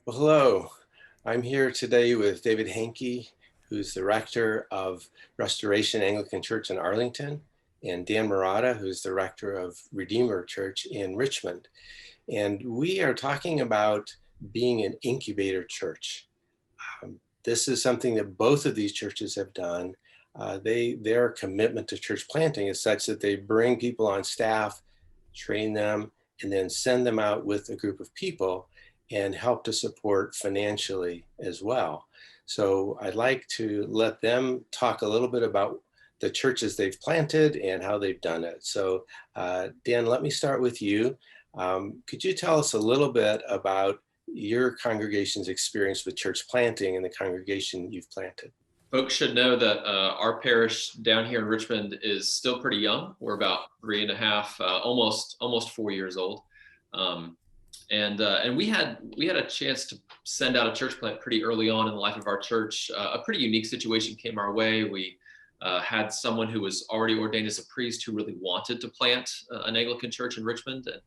Well, hello. I'm here today with David Hankey, who's the rector of Restoration Anglican Church in Arlington, and Dan Murata, who's the rector of Redeemer Church in Richmond. And we are talking about being an incubator church. This is something that both of these churches have done. Their commitment to church planting is such that they bring people on staff, train them, and then send them out with a group of people and help to support financially as well. So I'd like to let them talk a little bit about the churches they've planted and how they've done it. So Dan, let me start with you. Could you tell us a little bit about your congregation's experience with church planting and the congregation you've planted? Folks should know that our parish down here in Richmond is still pretty young. We're about 3.5, almost 4 years old, and we had a chance to send out a church plant pretty early on in the life of our church. A pretty unique situation came our way. We had someone who was already ordained as a priest who really wanted to plant an Anglican church in Richmond, and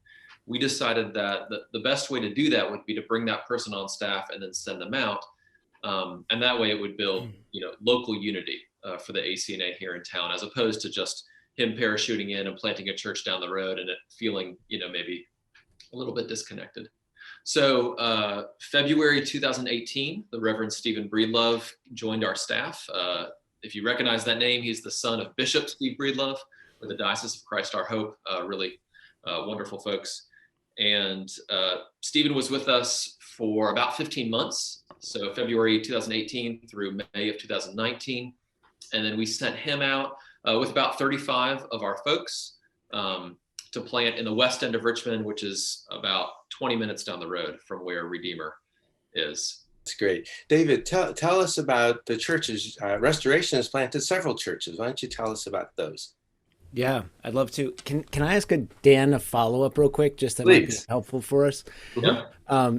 we decided that the best way to do that would be to bring that person on staff and then send them out. And that way it would build, local unity for the ACNA here in town, as opposed to just him parachuting in and planting a church down the road and it feeling, maybe a little bit disconnected. So February 2018, the Reverend Stephen Breedlove joined our staff. If you recognize that name, he's the son of Bishop Steve Breedlove with the Diocese of Christ Our Hope. Really wonderful folks. And Stephen was with us for about 15 months. So February 2018 through May of 2019. And then we sent him out with about 35 of our folks to plant in the west end of Richmond, which is about 20 minutes down the road from where Redeemer is. That's great. David, tell us about the churches. Restoration has planted several churches. Why don't you tell us about those? Yeah, I'd love to. Can I ask Dan a follow-up real quick, just that might be Please. helpful for us? Yeah.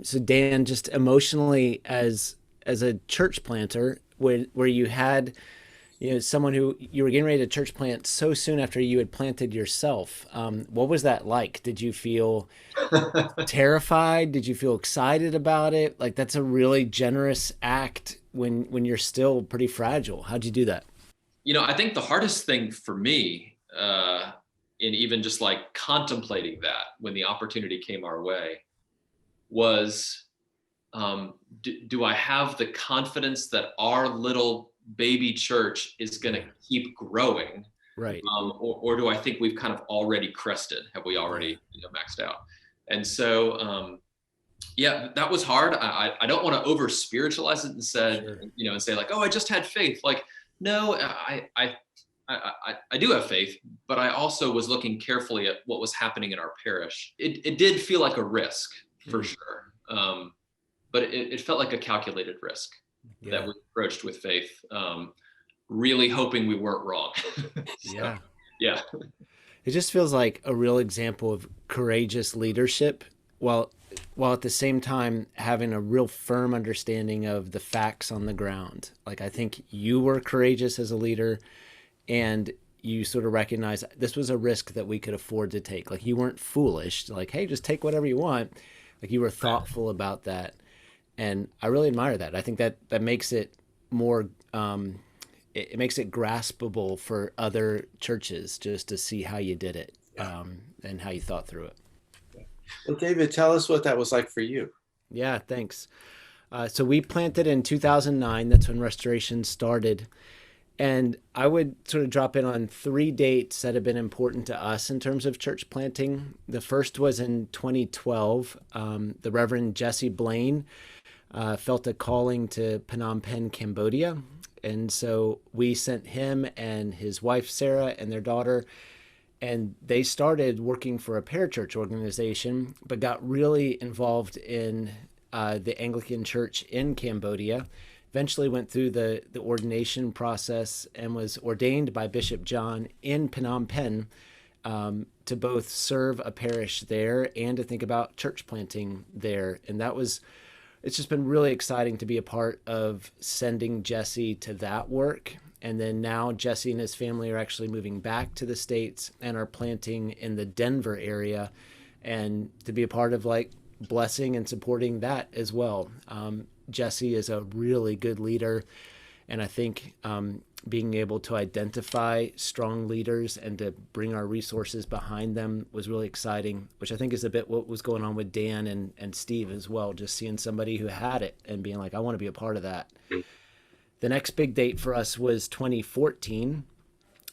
So Dan, just emotionally as a church planter, where you had, someone who you were getting ready to church plant so soon after you had planted yourself, what was that like? Did you feel terrified? Did you feel excited about it? Like, that's a really generous act when you're still pretty fragile. How'd you do that? I think the hardest thing for me, in even just like contemplating that when the opportunity came our way, was do I have the confidence that our little baby church is going to keep growing? Right. Or do I think we've kind of already crested? Have we already maxed out? And so, yeah, that was hard. I don't want to over spiritualize it and say like, oh, I just had faith. Like, no, I do have faith, but I also was looking carefully at what was happening in our parish. It did feel like a risk for sure. But it felt like a calculated risk that we approached with faith, really hoping we weren't wrong. So, yeah. It just feels like a real example of courageous leadership, while at the same time having a real firm understanding of the facts on the ground. Like, I think you were courageous as a leader, and you sort of recognize this was a risk that we could afford to take. Like, you weren't foolish, like, hey, just take whatever you want. Like, you were thoughtful about that. And I really admire that. I think that makes it more, it makes it graspable for other churches just to see how you did it, and how you thought through it. Well, David, tell us what that was like for you. Yeah, thanks. So we planted in 2009. That's when Restoration started. And I would sort of drop in on 3 dates that have been important to us in terms of church planting. The first was in 2012. The Reverend Jesse Blaine felt a calling to Phnom Penh, Cambodia. And so we sent him and his wife, Sarah, and their daughter, and they started working for a parachurch organization, but got really involved in the Anglican Church in Cambodia. Eventually went through the ordination process and was ordained by Bishop John in Phnom Penh, to both serve a parish there and to think about church planting there. And it's just been really exciting to be a part of sending Jesse to that work. And then now Jesse and his family are actually moving back to the States and are planting in the Denver area, and to be a part of like blessing and supporting that as well. Jesse is a really good leader, and I think being able to identify strong leaders and to bring our resources behind them was really exciting, which I think is a bit what was going on with Dan and Steve as well, just seeing somebody who had it and being like, I want to be a part of that. The next big date for us was 2014.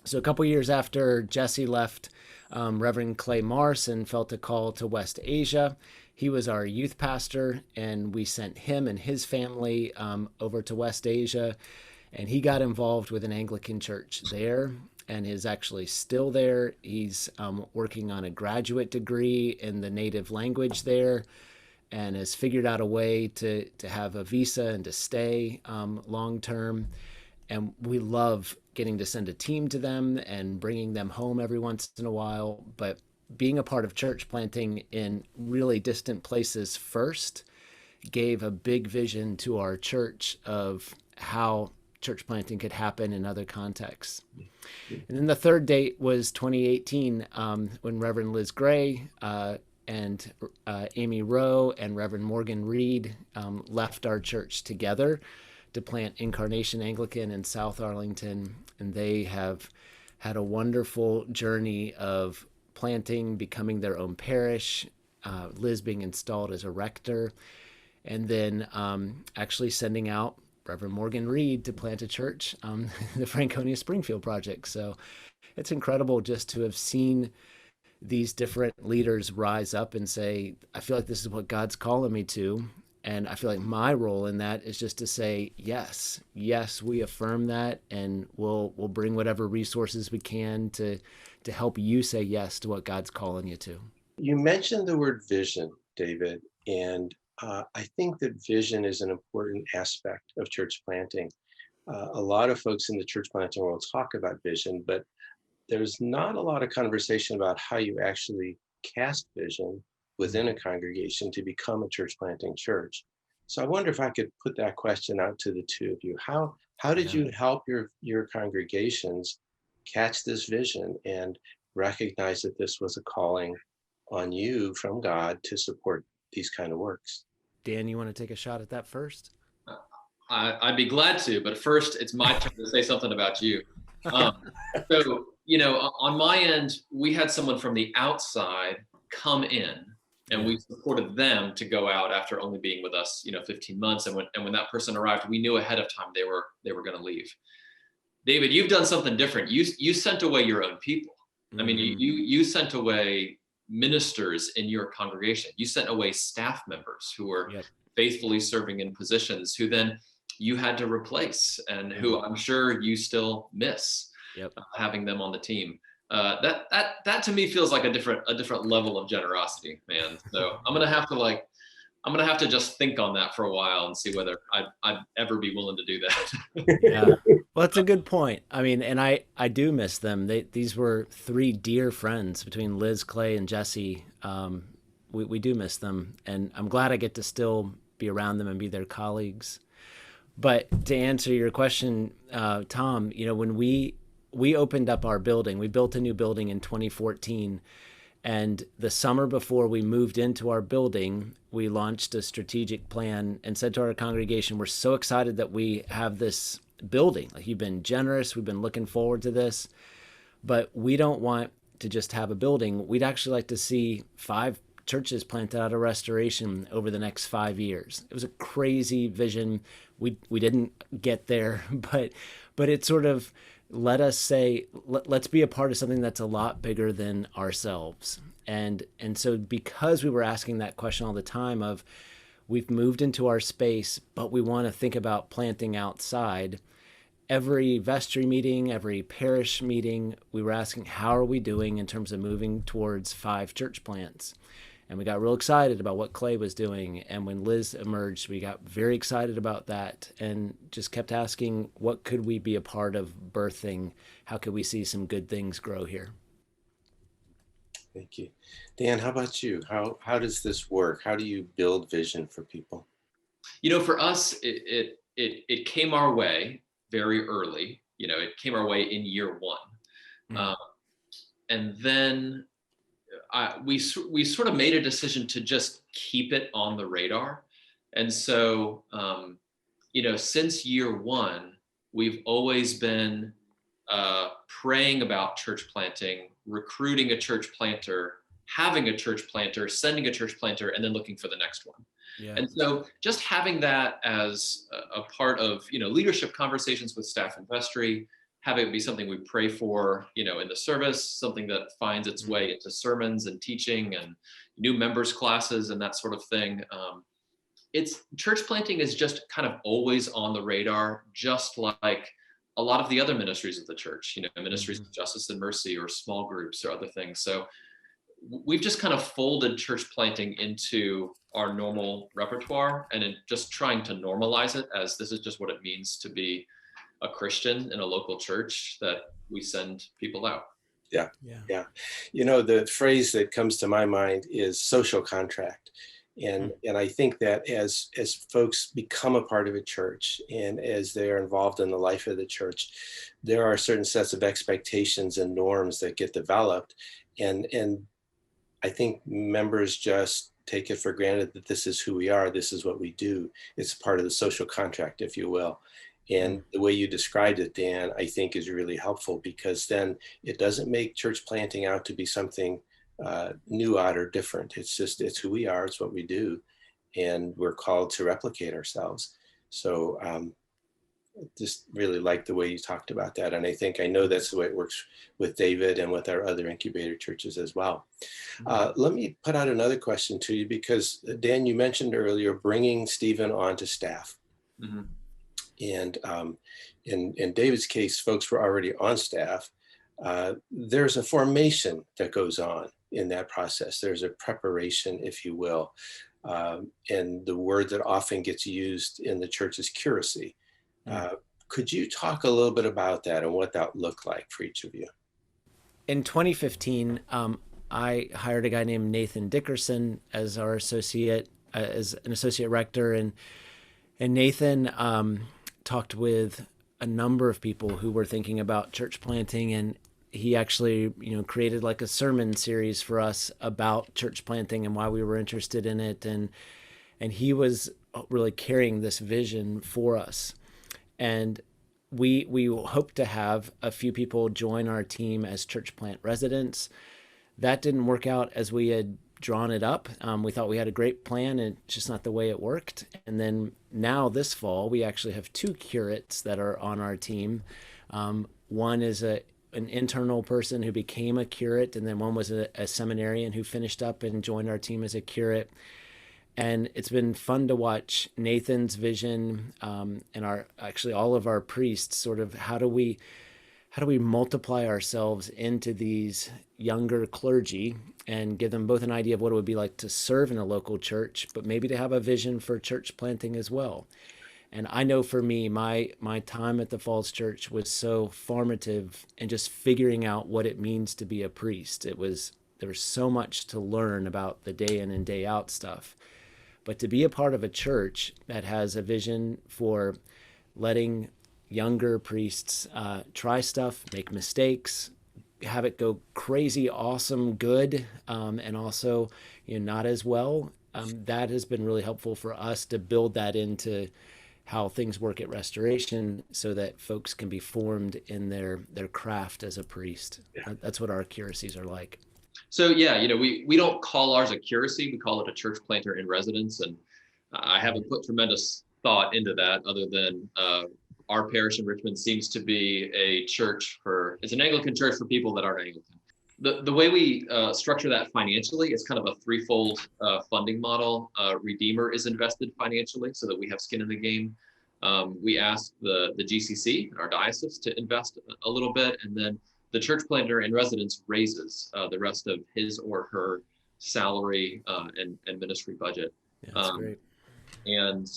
So a couple years after Jesse left, Reverend Clay Morrison felt a call to West Asia. He was our youth pastor, and we sent him and his family over to West Asia. And he got involved with an Anglican church there and is actually still there. He's working on a graduate degree in the native language there and has figured out a way to have a visa and to stay long term. And we love getting to send a team to them and bringing them home every once in a while. But being a part of church planting in really distant places first gave a big vision to our church of how church planting could happen in other contexts. And then the third date was 2018, when Reverend Liz Gray and Amy Rowe and Reverend Morgan Reed left our church together to plant Incarnation Anglican in South Arlington. And they have had a wonderful journey of planting, becoming their own parish, Liz being installed as a rector, and then actually sending out Reverend Morgan Reed to plant a church, the Franconia Springfield Project. So it's incredible just to have seen these different leaders rise up and say, I feel like this is what God's calling me to. And I feel like my role in that is just to say, yes, we affirm that, and we'll bring whatever resources we can to help you say yes to what God's calling you to. You mentioned the word vision, David, and I think that vision is an important aspect of church planting. A lot of folks in the church planting world talk about vision, but there's not a lot of conversation about how you actually cast vision within a congregation to become a church planting church. So I wonder if I could put that question out to the two of you. How did you help your congregations catch this vision and recognize that this was a calling on you from God to support these kind of works? Dan, you want to take a shot at that first? I'd be glad to, but first it's my turn to say something about you. So, on my end, we had someone from the outside come in, and we supported them to go out after only being with us, 15 months. And when that person arrived, we knew ahead of time they were going to leave. David, you've done something different. You sent away your own people. I mean, you sent away ministers in your congregation. You sent away staff members who were faithfully serving in positions who then you had to replace, and who I'm sure you still miss having them on the team. That to me feels like a different level of generosity, man. So I'm gonna have to just think on that for a while and see whether I'd ever be willing to do that. Yeah. Well, that's a good point. I mean, and I do miss them. These were three dear friends between Liz, Clay, and Jesse. We do miss them, and I'm glad I get to still be around them and be their colleagues. But to answer your question, Tom, when we opened up our building, we built a new building in 2014. And the summer before we moved into our building, we launched a strategic plan and said to our congregation, we're so excited that we have this building. Like, you've been generous. We've been looking forward to this. But we don't want to just have a building. We'd actually like to see 5 churches planted out of Restoration over the next 5 years. It was a crazy vision. We didn't get there, but it sort of let us say, let's be a part of something that's a lot bigger than ourselves. And so because we were asking that question all the time of, we've moved into our space, but we want to think about planting outside, every vestry meeting, every parish meeting, we were asking, how are we doing in terms of moving towards 5 church plants? And we got real excited about what Clay was doing. And when Liz emerged, we got very excited about that and just kept asking, what could we be a part of birthing? How could we see some good things grow here? Thank you. Dan, how about you? How does this work? How do you build vision for people? For us, it came our way very early. It came our way in year 1. And then we sort of made a decision to just keep it on the radar. And so, since year one, we've always been praying about church planting, recruiting a church planter, having a church planter, sending a church planter, and then looking for the next one. Yeah. And so just having that as a part of, leadership conversations with staff and vestry, have it be something we pray for, in the service, something that finds its way into sermons and teaching and new members classes and that sort of thing. It's church planting is just kind of always on the radar, just like a lot of the other ministries of the church, ministries of justice and mercy or small groups or other things. So we've just kind of folded church planting into our normal repertoire and just trying to normalize it as this is just what it means to be a Christian in a local church, that we send people out. Yeah. The phrase that comes to my mind is social contract. And I think that as folks become a part of a church and as they are involved in the life of the church, there are certain sets of expectations and norms that get developed. And I think members just take it for granted that this is who we are. This is what we do. It's part of the social contract, if you will. And the way you described it, Dan, I think is really helpful, because then it doesn't make church planting out to be something new, odd, or different. It's who we are. It's what we do. And we're called to replicate ourselves. So just really like the way you talked about that. And I know that's the way it works with David and with our other incubator churches as well. Let me put out another question to you, because Dan, you mentioned earlier bringing Stephen onto staff. Mm-hmm. And in David's case, folks were already on staff. There's a formation that goes on in that process. There's a preparation, if you will. And the word that often gets used in the church is curacy. Could you talk a little bit about that and what that looked like for each of you? In 2015, I hired a guy named Nathan Dickerson as our associate, as an associate rector. And Nathan talked with a number of people who were thinking about church planting, and he actually, created like a sermon series for us about church planting and why we were interested in it. And he was really carrying this vision for us. And we hope to have a few people join our team as church plant residents. That didn't work out as we had drawn it up. We thought we had a great plan, and it's just not the way it worked. And then now this fall, we actually have 2 curates that are on our team. One is an internal person who became a curate, and then one was a seminarian who finished up and joined our team as a curate. And it's been fun to watch Nathan's vision and all of our priests sort of how do we multiply ourselves into these younger clergy and give them both an idea of what it would be like to serve in a local church, but maybe to have a vision for church planting as well. And I know for me, my time at the Falls Church was so formative in just figuring out what it means to be a priest. There was so much to learn about the day in and day out stuff. But to be a part of a church that has a vision for letting younger priests try stuff, make mistakes, have it go crazy, awesome, good, and also not as well, that has been really helpful for us to build that into how things work at Restoration so that folks can be formed in their craft as a priest. Yeah. That's what our curacies are like. So we don't call ours a curacy, we call it a church planter in residence. And I haven't put tremendous thought into that, other than our parish in Richmond seems to be it's an Anglican church for people that aren't Anglican. The way we structure that financially is kind of a threefold funding model. Redeemer is invested financially so that we have skin in the game. We ask the GCC, our diocese, to invest a little bit, and then the church planter in residence raises the rest of his or her salary and ministry budget. Yeah, that's great. And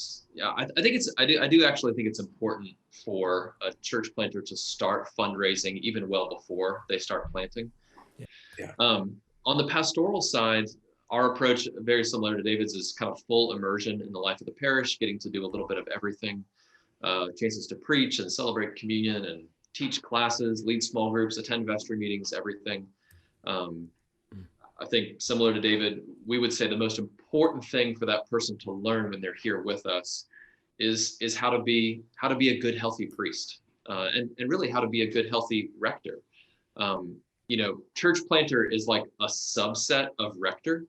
I think I do actually think it's important for a church planter to start fundraising even well before they start planting. Yeah. On the pastoral side, our approach, very similar to David's, is kind of full immersion in the life of the parish, getting to do a little bit of everything, chances to preach and celebrate communion and teach classes, lead small groups, attend vestry meetings, everything. I think similar to David, we would say the most important thing for that person to learn when they're here with us is how to be a good, healthy priest, and really how to be a good, healthy rector. Church planter is like a subset of rector.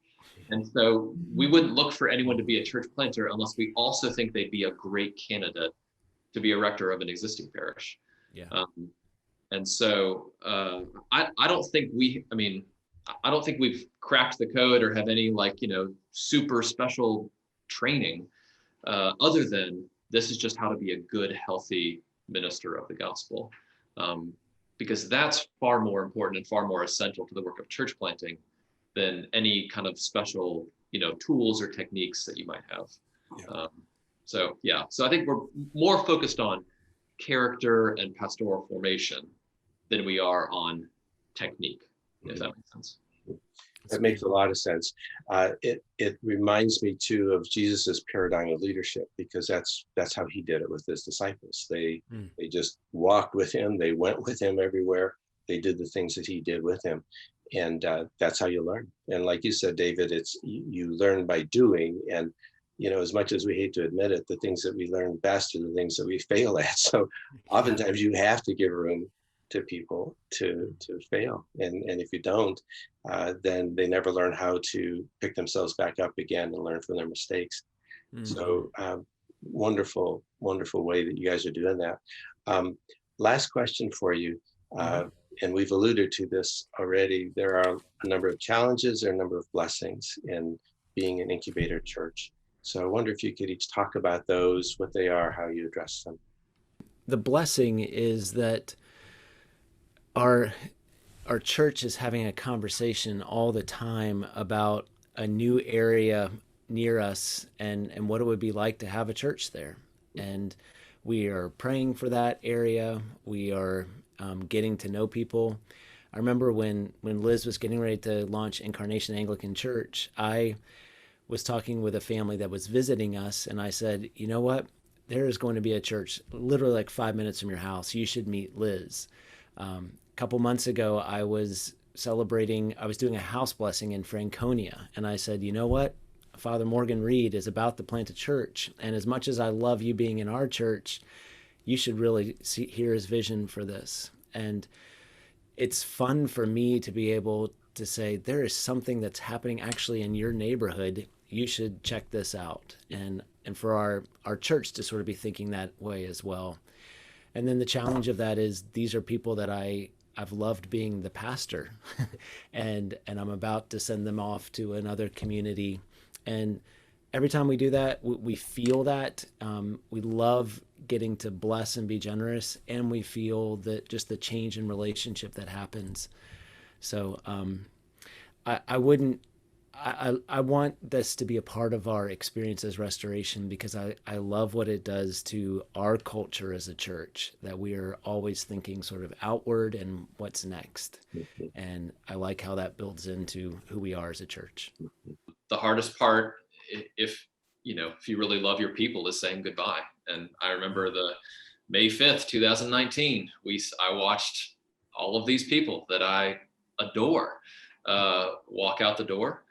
And so we wouldn't look for anyone to be a church planter unless we also think they'd be a great candidate to be a rector of an existing parish. Yeah. And so I don't think I don't think we've cracked the code or have any super special training other than this is just how to be a good, healthy minister of the gospel. Because that's far more important and far more essential to the work of church planting than any kind of special, tools or techniques that you might have. So I think we're more focused on character and pastoral formation than we are on technique, if that makes sense. That makes a lot of sense. It reminds me too of Jesus's paradigm of leadership, because that's how he did it with his disciples. They just walked with him. They went with him everywhere. They did the things that he did with him, and that's how you learn. And like you said, David, it's you learn by doing. And as much as we hate to admit it, the things that we learn best are the things that we fail at. So oftentimes you have to give room to people to fail, and if you don't, then they never learn how to pick themselves back up again and learn from their mistakes. So wonderful way that you guys are doing that. Last question for you, and we've alluded to this already. There are a number of challenges, there are a number of blessings in being an incubator church. So I wonder if you could each talk about those, what they are, how you address them. The blessing is that our church is having a conversation all the time about a new area near us and what it would be like to have a church there. And we are praying for that area. We are getting to know people. I remember when Liz was getting ready to launch Incarnation Anglican Church, I was talking with a family that was visiting us, and I said, you know what? There is going to be a church literally like 5 minutes from your house. You should meet Liz. A couple months ago, I was doing a house blessing in Franconia, and I said, you know what? Father Morgan Reed is about to plant a church, and as much as I love you being in our church, you should really hear his vision for this. And it's fun for me to be able to say, there is something that's happening actually in your neighborhood. You should check this out. And for our church to sort of be thinking that way as well. And then the challenge of that is these are people that I've loved being the pastor and I'm about to send them off to another community. And every time we do that, we feel that we love getting to bless and be generous, and we feel that just the change in relationship that happens. So I want this to be a part of our experience as Restoration, because I love what it does to our culture as a church, that we are always thinking sort of outward and what's next. And I like how that builds into who we are as a church. The hardest part, if you really love your people, is saying goodbye. And I remember the May 5th, 2019, I watched all of these people that I adore walk out the door.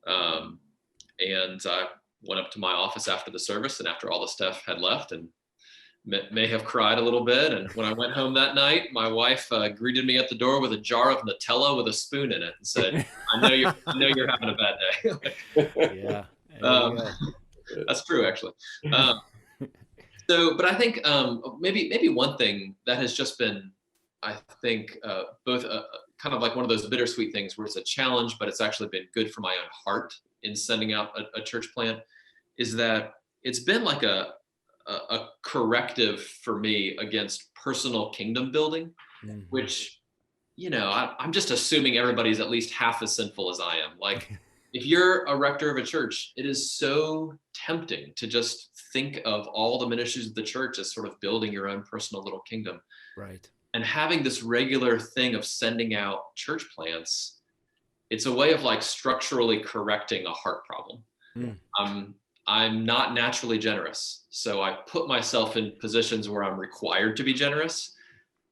And I went up to my office after the service and after all the staff had left, and may have cried a little bit. And when I went home that night, my wife greeted me at the door with a jar of Nutella with a spoon in it and said, I know you're having a bad day. Yeah. That's true, actually. But I think maybe one thing that has just been, I think, both kind of like one of those bittersweet things where it's a challenge, but it's actually been good for my own heart in sending out a church plant, is that it's been like a corrective for me against personal kingdom building, which, I'm just assuming everybody's at least half as sinful as I am. Like, if you're a rector of a church, it is so tempting to just think of all the ministries of the church as sort of building your own personal little kingdom. Right. And having this regular thing of sending out church plants, it's a way of like structurally correcting a heart problem. I'm not naturally generous, so I put myself in positions where I'm required to be generous.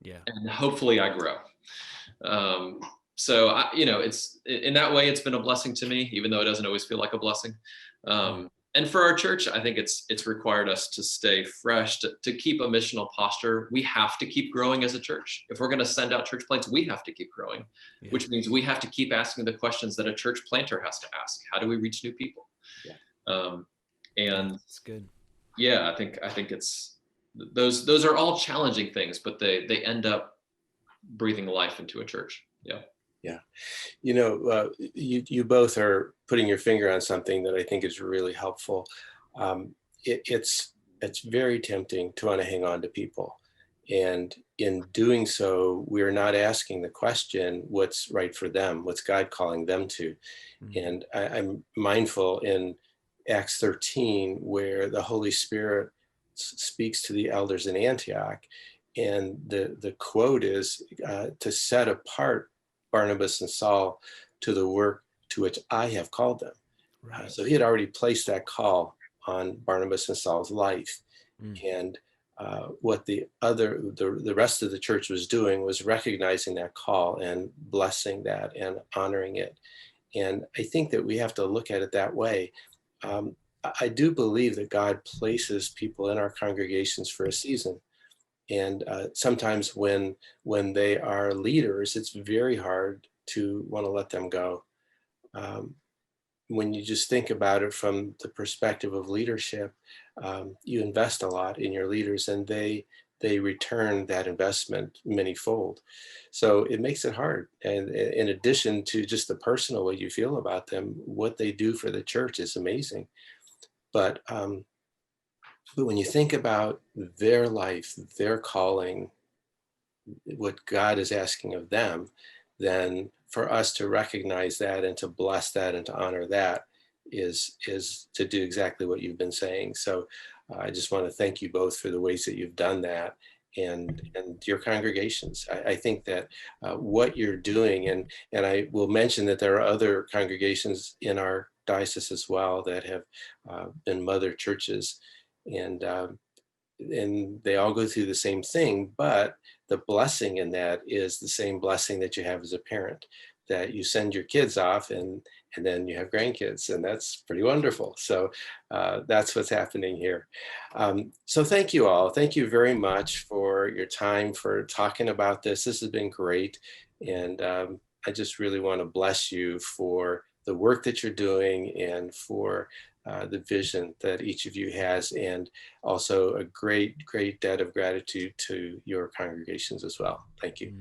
Yeah. And hopefully I grow. So it's in that way, it's been a blessing to me, even though it doesn't always feel like a blessing. And for our church, I think it's required us to stay fresh, to keep a missional posture. We have to keep growing as a church. If we're going to send out church plants, we have to keep growing, which means we have to keep asking the questions that a church planter has to ask. How do we reach new people? And that's good. Yeah, I think it's those are all challenging things, but they end up breathing life into a church. Yeah. You both are putting your finger on something that I think is really helpful. It's very tempting to want to hang on to people. And in doing so, we're not asking the question, what's right for them? What's God calling them to? And I'm mindful in Acts 13, where the Holy Spirit speaks to the elders in Antioch. And the quote is to set apart Barnabas and Saul to the work to which I have called them. Right. So he had already placed that call on Barnabas and Saul's life. And what the rest of the church was doing was recognizing that call and blessing that and honoring it. And I think that we have to look at it that way. I do believe that God places people in our congregations for a season. And sometimes when they are leaders, it's very hard to want to let them go. When you just think about it from the perspective of leadership, you invest a lot in your leaders, and they return that investment manyfold. So it makes it hard. And in addition to just the personal way you feel about them, what they do for the church is amazing. But when you think about their life, their calling, what God is asking of them, then for us to recognize that and to bless that and to honor that is to do exactly what you've been saying. So I just want to thank you both for the ways that you've done that, and your congregations. I think that what you're doing, and I will mention that there are other congregations in our diocese as well that have been mother churches, and they all go through the same thing, but the blessing in that is the same blessing that you have as a parent, that you send your kids off and then you have grandkids, and that's pretty wonderful. So that's what's happening here. So thank you all. Thank you very much for your time, for talking about this. This has been great. And I just really want to bless you for the work that you're doing and for the vision that each of you has, and also a great debt of gratitude to your congregations as well. Thank you.